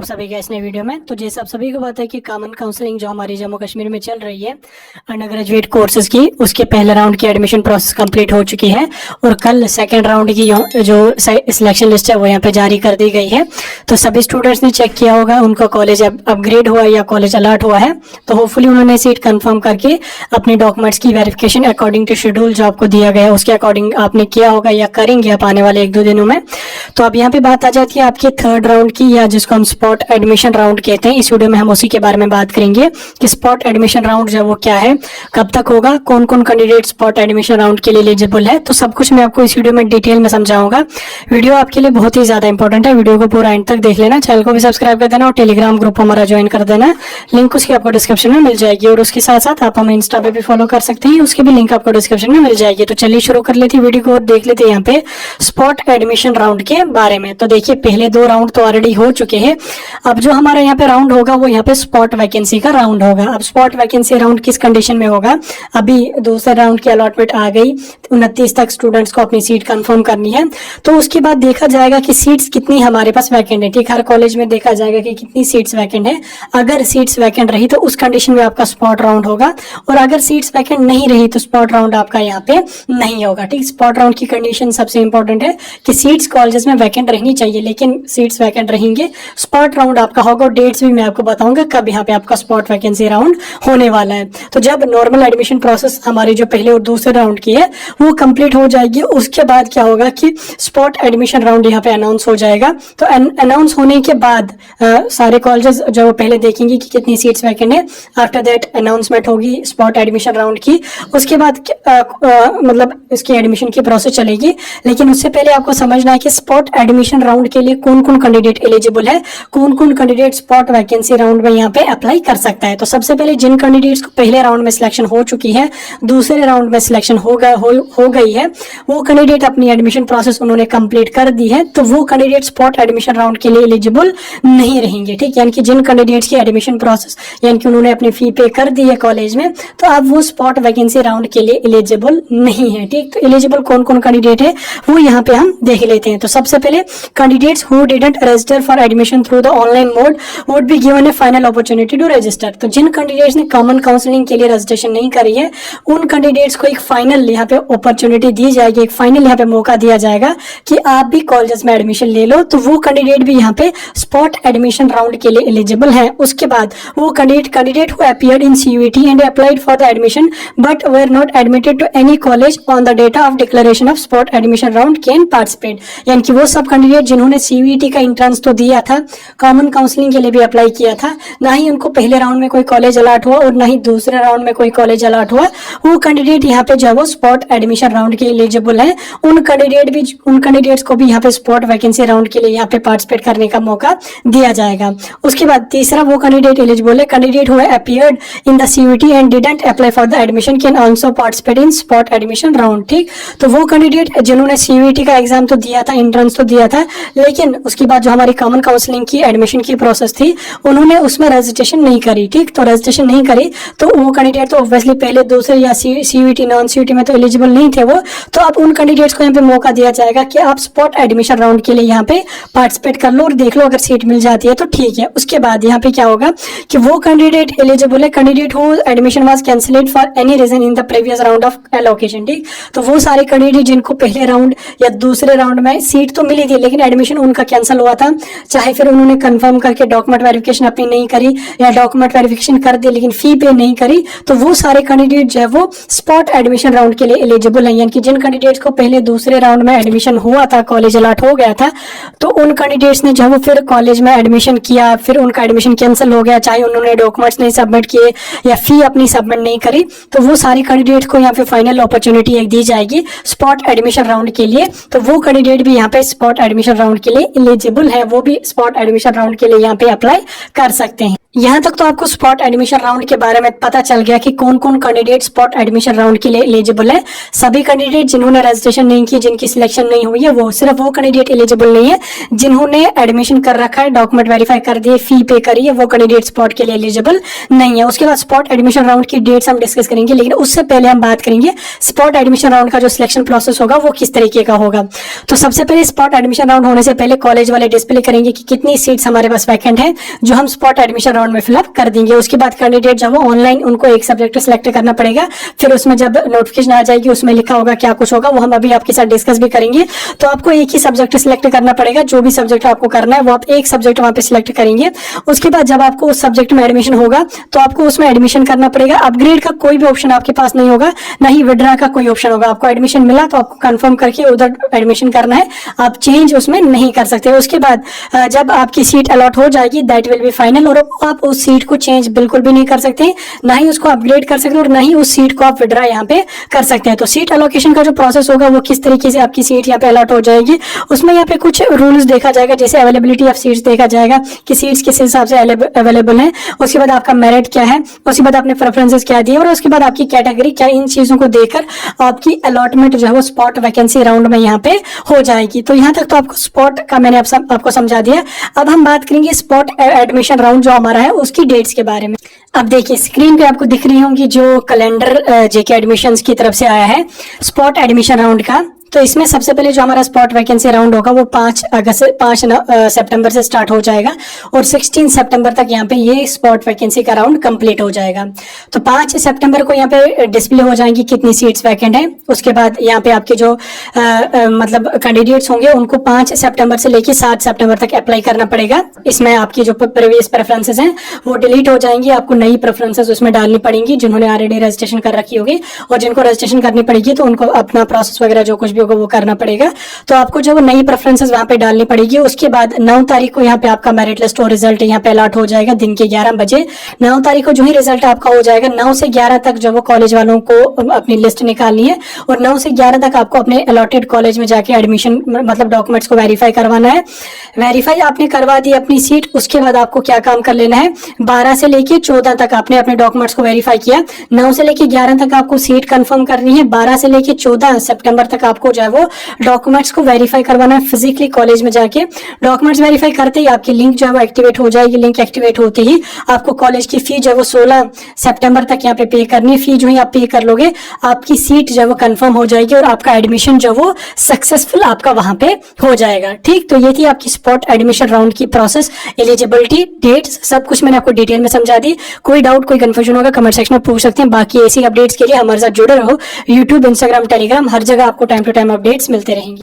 आप सभी का इस नए वीडियो में। तो जैसे आप सभी को पता है कि कॉमन काउंसलिंग जो हमारी जम्मू कश्मीर में चल रही है अंडर ग्रेजुएट कोर्सेज की, उसके पहले राउंड की एडमिशन प्रोसेस कंप्लीट हो चुकी है और कल सेकंड राउंड की जो सिलेक्शन लिस्ट है वो यहाँ पे जारी कर दी गई है। तो सभी स्टूडेंट्स ने चेक किया होगा उनका कॉलेज अपग्रेड हुआ या कॉलेज अलर्ट हुआ है, तो होपफुली उन्होंने सीट कंफर्म करके अपने डॉक्यूमेंट्स की वेरिफिकेशन अकॉर्डिंग टू शेड्यूल जो आपको दिया गया है उसके अकॉर्डिंग आपने किया होगा या करेंगे आप आने वाले 1-2 दिनों में। तो अब यहाँ पे बात आ जाती है आपके थर्ड राउंड की, या जिसको हम स्पॉट एडमिशन राउंड कहते हैं। इस वीडियो में हम उसी के बारे में बात करेंगे कि स्पॉट एडमिशन राउंड जो है वो क्या है, कब तक होगा, कौन कौन कैंडिडेट स्पॉट एडमिशन राउंड के लिए एलिजिबल है। तो सब कुछ मैं आपको इस वीडियो में डिटेल में समझाऊंगा। वीडियो आपके लिए बहुत ही ज्यादा इंपॉर्टेंट है, वीडियो को पूरा एंड तक देख लेना। चैनल को भी सब्सक्राइब कर देना और टेलीग्राम ग्रुप हमारा ज्वाइन कर देना, लिंक उसकी आपको डिस्क्रिप्शन में मिल जाएगी। और उसके साथ साथ आप हमें इंस्टा पे भी फॉलो कर सकते हैं, उसकी भी लिंक आपको डिस्क्रिप्शन में मिल जाएगी। तो चलिए शुरू कर लेते हैं वीडियो को और देख लेते हैं यहाँ पे स्पॉट एडमिशन राउंड के बारे में। तो देखिए पहले 2 राउंड तो ऑलरेडी हो चुके हैं, अब जो हमारा यहाँ पे राउंड होगा वो यहाँ पे स्पॉट वैकेंसी का राउंड होगा। अब स्पॉट वैकेंसी राउंड किस कंडीशन में होगा, अभी दूसरे राउंड की अलॉटमेंट आ गई, 29 तक स्टूडेंट्स को अपनी सीट कंफर्म करनी है। तो उसके बाद देखा जाएगा कि सीट्स कितनी हमारे पास वैकेंट है। ठीक, हर कॉलेज में देखा जाएगा कि कितनी सीट्स वैकेंट है। अगर सीट्स वैकेंट रही तो उस कंडीशन में आपका स्पॉट राउंड होगा, और अगर सीट्स वैकेंट नहीं रही तो स्पॉट राउंड आपका यहाँ पे नहीं होगा। ठीक, स्पॉट राउंड की कंडीशन सबसे इंपॉर्टेंट है कि सीट्स कॉलेजेस में वैकेंट रहनी चाहिए, लेकिन सीट्स वैकेंट रहेंगे, स्पॉट राउंड आपका होगा। और डेट्स भी मैं आपको बताऊंगा कब यहाँ पे आपका स्पॉट वैकेंसी राउंड होने वाला है। तो जब नॉर्मल एडमिशन प्रोसेस हमारी जो पहले और दूसरे राउंड की है वो कंप्लीट हो जाएगी, उसके बाद क्या होगा कि स्पॉट एडमिशन राउंड यहाँ पे अनाउंस हो जाएगा। तो अनाउंस होने के बाद सारे कॉलेजेस जो पहले देखेंगे कि कितनी सीट्स वैकेंट है, आफ्टर दैट अनाउंसमेंट होगी स्पॉट एडमिशन राउंड की। उसके बाद मतलब इसकी एडमिशन की प्रोसेस चलेगी। लेकिन उससे पहले आपको समझना है कि स्पॉट एडमिशन राउंड के लिए कौन कौन कैंडिडेट एलिजिबल है, कौन कौन कैंडिडेट स्पॉट वैकेंसी राउंड में यहाँ पे अप्लाई कर सकता है। तो सबसे पहले जिन कैंडिडेट्स को पहले राउंड में सिलेक्शन हो चुकी है, दूसरे राउंड में सिलेक्शन हो गई है, वो कैंडिडेट अपनी एडमिशन प्रोसेस उन्होंने कंप्लीट कर दी है, तो वो कैंडिडेट स्पॉट एडमिशन राउंड के लिए एलिजिबल नहीं रहेंगे। ठीक, यानी कि जिन कैंडिडेट्स की एडमिशन प्रोसेस यानी कि उन्होंने अपनी फी पे कर दी है कॉलेज में, तो अब वो स्पॉट वैकेंसी राउंड के लिए एलिजिबल नहीं है। ठीक, तो एलिजिबल कौन कौन कैंडिडेट है वो यहाँ पे हम देख लेते हैं। तो सबसे पहले candidates who didn't register for admission through the online mode would be given a final opportunity to register. तो जिन कैंडिडेट्स ने कॉमन काउंसलिंग के लिए रजिस्ट्रेशन नहीं करी है, उन कैंडिडेट्स को एक फाइनल यहाँ पे अपॉर्चुनिटी दी जाएगी, एक फाइनल यहाँ पे मौका दिया जाएगा कि आप भी कॉलेजेस में एडमिशन ले लो। तो वो कैंडिडेट भी यहाँ पे स्पॉट एडमिशन राउंड के लिए एलिजिबल है। उसके बाद वो candidate who appeared in CUET and applied for the admission but were not admitted to any college on the data of declaration of spot admission round can participate. यानी कि वो सब कैंडिडेट जिन्होंने CUET का एंट्रेंस तो दिया था, common counselling के लिए भी अप्लाई किया था, ना ही उनको पहले राउंड में कोई कॉलेज अलॉट हुआ और ना ही दूसरे राउंड में कोई कॉलेज अलॉट हुआ, वो कैंडिडेट यहाँ पे जो वो स्पॉट एडमिशन राउंड के एलिजिबल है। उन कैंडिडेट्स को भी यहाँ पे स्पॉट वैकेंसी राउंड के लिए यहाँ पे पार्टिसिपेट करने का मौका दिया जाएगा। उसके बाद तीसरा वो कैंडिडेट एलिजिबल है, candidate who appeared in the CUET and didn't apply for the admission can also participate in spot admission round. ठीक, तो वो कैंडिडेट जिन्होंने CUET का एग्जाम तो दिया था, एंट्रेंस तो दिया था, लेकिन उसके बाद जो हमारी कॉमन काउंसलिंग की एडमिशन की प्रोसेस थी उन्होंने उसमें रजिस्ट्रेशन नहीं करी। ठीक, तो रजिस्ट्रेशन नहीं करी तो वो कैंडिडेट तो ऑब्वियसली पहले दूसरे या CUET नॉन CUET में तो एलिजिबल नहीं थे वो। तो अब उन कैंडिडेट्स को यहाँ पे मौका दिया जाएगा कि आप स्पॉट एडमिशन राउंड के लिए यहाँ पे पार्टिसिपेट कर लो और देख लो, अगर सीट मिल जाती है तो ठीक है। उसके बाद यहाँ पे क्या होगा कि वो कैंडिडेट एलिजिबल है, candidate who admission was cancelled for any reason in the previous round of allocation. ठीक, तो वो सारे कैंडिडेट जिनको पहले राउंड या दूसरे राउंड में सीट तो मिली थी लेकिन एडमिशन उनका कैंसिल हुआ था, चाहे फिर उन्होंने कंफर्म करके डॉक्यूमेंट वेरिफिकेशन अपनी नहीं करी या डॉक्यूमेंट वेरिफिकेशन कर दी लेकिन फी पे नहीं करी, तो वो सारे कैंडिडेट जो है वो स्पॉट एडमिशन राउंड के लिए एलिजिबल है। यानी कि जिन कैंडिडेट्स को पहले दूसरे राउंड में एडमिशन हुआ था, कॉलेज अलॉट हो गया था, तो उन कैंडिडेट्स ने जो वो फिर कॉलेज में एडमिशन किया, फिर उनका एडमिशन कैंसिल हो गया, चाहे उन्होंने डॉक्यूमेंट्स नहीं सबमिट किए या फी अपनी सबमिट नहीं करी, तो वो सारे कैंडिडेट्स को यहाँ पे फाइनल अपॉर्चुनिटी एक दी जाएगी स्पॉट एडमिशन राउंड के लिए। तो वो कैंडिडेट भी यहाँ पे स्पॉट एडमिशन राउंड के लिए एलिजिबल है, वो भी स्पॉट एडमिशन राउंड के लिए यहाँ पे अप्लाई कर सकते हैं। यहाँ तक तो आपको स्पॉट एडमिशन राउंड के बारे में पता चल गया कि कौन कौन कैंडिडेट स्पॉट एडमिशन राउंड के लिए एलिजिबल है। सभी कैंडिडेट जिन्होंने रजिस्ट्रेशन नहीं की, जिनकी सिलेक्शन नहीं हुई है, वो सिर्फ वो कैंडिडेट एलिजिबल नहीं है जिन्होंने एडमिशन कर रखा है, डॉक्यूमेंट वेरीफाई कर दिए, फी पे करी है, वो कैंडिडेट स्पॉट के लिए एलिजिबल नहीं है। उसके बाद स्पॉट एडमिशन राउंड की डेट्स हम डिस्कस करेंगे, लेकिन उससे पहले हम बात करेंगे स्पॉट एडमिशन राउंड का जो सिलेक्शन प्रोसेस होगा वो किस तरीके का होगा। तो सबसे पहले स्पॉट एडमिशन राउंड होने से पहले कॉलेज वाले डिस्प्ले करेंगे कि कितनी सीट्स हमारे पास वैकेंट है, जो हम स्पॉट एडमिशन राउंड में फिलअप कर देंगे। उसके बाद कैंडिडेट जब वो ऑनलाइन उनको एक सब्जेक्ट सिलेक्ट करना पड़ेगा, फिर उसमें जब नोटिफिकेशन आ जाएगी उसमें लिखा होगा क्या कुछ होगा, वो हम अभी आपके साथ डिस्कस भी करेंगे। तो आपको एक ही सब्जेक्ट सिलेक्ट करना पड़ेगा, जो भी सब्जेक्ट आपको करना है वो आप एक सब्जेक्ट वहां पे सिलेक्ट करेंगे। उसके बाद जब आपको उस सब्जेक्ट में एडमिशन होगा तो आपको उसमें एडमिशन करना पड़ेगा। अपग्रेड का कोई भी ऑप्शन आपके पास नहीं होगा, ना ही विड्रा का कोई ऑप्शन होगा। आपको एडमिशन मिला तो आपको कंफर्म करके उधर एडमिशन करना है, आप चेंज उसमें नहीं कर सकते। उसके बाद जब आपकी सीट अलॉट हो जाएगी दैट विल बी फाइनल, और आप उस सीट को चेंज बिल्कुल भी नहीं कर सकते, ना ही उसको अपग्रेड कर सकते और ना ही उस सीट को आप विड्रा यहाँ पे कर सकते हैं। तो सीट अलोकेशन का जो प्रोसेस होगा वो किस तरीके से आपकी सीट यहाँ पे अलॉट हो जाएगी, उसमें यहाँ पे कुछ रूल्स देखा जाएगा, जैसे अवेलेबिलिटी ऑफ सीट्स देखा जाएगा कि सीट्स किस हिसाब से अवेलेबल है। उसके बाद आपका मेरिट क्या है, उसके बाद आपने प्रेफरेंसेस क्या दिए, और उसके बाद आपकी कैटेगरी क्या, इन चीजों को देखकर आपकी अलॉटमेंट जो है वो स्पॉट वैकेंसी राउंड में यहाँ पे हो जाएगी। तो यहाँ तक तो आपको स्पॉट का मैंने आपको समझा दिया। अब हम बात करेंगे स्पॉट एडमिशन राउंड जो हमारा है उसकी डेट्स के बारे में। अब देखिए स्क्रीन पे आपको दिख रही होंगी जो कैलेंडर जेके एडमिशंस की तरफ से आया है स्पॉट एडमिशन राउंड का। तो इसमें सबसे पहले जो हमारा स्पॉट वैकेंसी राउंड होगा वो 5 सितंबर से स्टार्ट हो जाएगा और 16 सितंबर तक यहाँ पे ये स्पॉट वैकेंसी का राउंड कंप्लीट हो जाएगा। तो 5 सितंबर को यहाँ पे डिस्प्ले हो जाएंगी कितनी सीट्स वैकेंट है। उसके बाद यहाँ पे आपके जो मतलब कैंडिडेट्स होंगे उनको 5 सितंबर से लेके 7 सितंबर तक अप्लाई करना पड़ेगा। इसमें आपकी जो प्रीवियस प्रेफरेंसेस हैं वो डिलीट हो जाएंगी, आपको नई प्रेफरेंसेस उसमें डालनी पड़ेंगी जिन्होंने ऑलरेडी रजिस्ट्रेशन कर रखी होगी, और जिनको रजिस्ट्रेशन करनी पड़ेगी तो उनको अपना प्रोसेस वगैरह जो कुछ भी होगा वो करना पड़ेगा। तो आपको जो नई प्रेफरेंसेस वहां पे डालनी पड़ेगी। उसके बाद 9 तारीख को यहाँ पे आपका मेरिट लिस्ट और रिजल्ट यहाँ पे अलॉट हो जाएगा दिन के 11 बजे। 9 तारीख को जो ही रिजल्ट आपका हो जाएगा 9 से 11 तक जो वो कॉलेज वालों को अपनी लिस्ट निकालनी है, और 9 से 11 तक आपको अपने अलॉटेड कॉलेज में जाके एडमिशन मतलब डॉक्यूमेंट्स को वेरीफाई करवाना है। वेरीफाई आपने करवा दी अपनी सीट, उसके बाद आपको क्या काम कर लेना है, 12 से लेके 14 तक आपने अपने डॉक्यूमेंट्स को वेरीफाई किया। 9 से लेके 11 तक आपको सीट कंफर्म करनी है, 12 से लेके 14 सितंबर तक आपको जो है वो डॉक्यूमेंट्स को वेरीफाई करवाना है फिजिकली कॉलेज में जाके। डॉक्यूमेंट्स वेरीफाई करते ही आपकी लिंक जो है वो एक्टिवेट हो जाएगी। लिंक एक्टिवेट होते ही आपको कॉलेज की फी जो है वो 16 सितंबर तक यहाँ पे करनी है। फी जो ही आप पे कर लोगे आपकी सीट जो है वो कंफर्म हो जाएगी और आपका एडमिशन जो वो सक्सेसफुल आपका वहां पे हो जाएगा। ठीक, तो ये थी आपकी स्पॉट एडमिशन राउंड की प्रोसेस, एलिजिबिलिटी, डेट्स, सब कुछ मैंने आपको डिटेल में समझा दी। कोई डाउट कोई कंफ्यूजन होगा कमेंट सेक्शन में पूछ सकते हैं। बाकी ऐसी अपडेट्स के लिए हमारे साथ जुड़े रहो। यूट्यूब, इंस्टाग्राम, टेलीग्राम, हर जगह आपको टाइम टू टाइम अपडेट्स मिलते रहेंगे।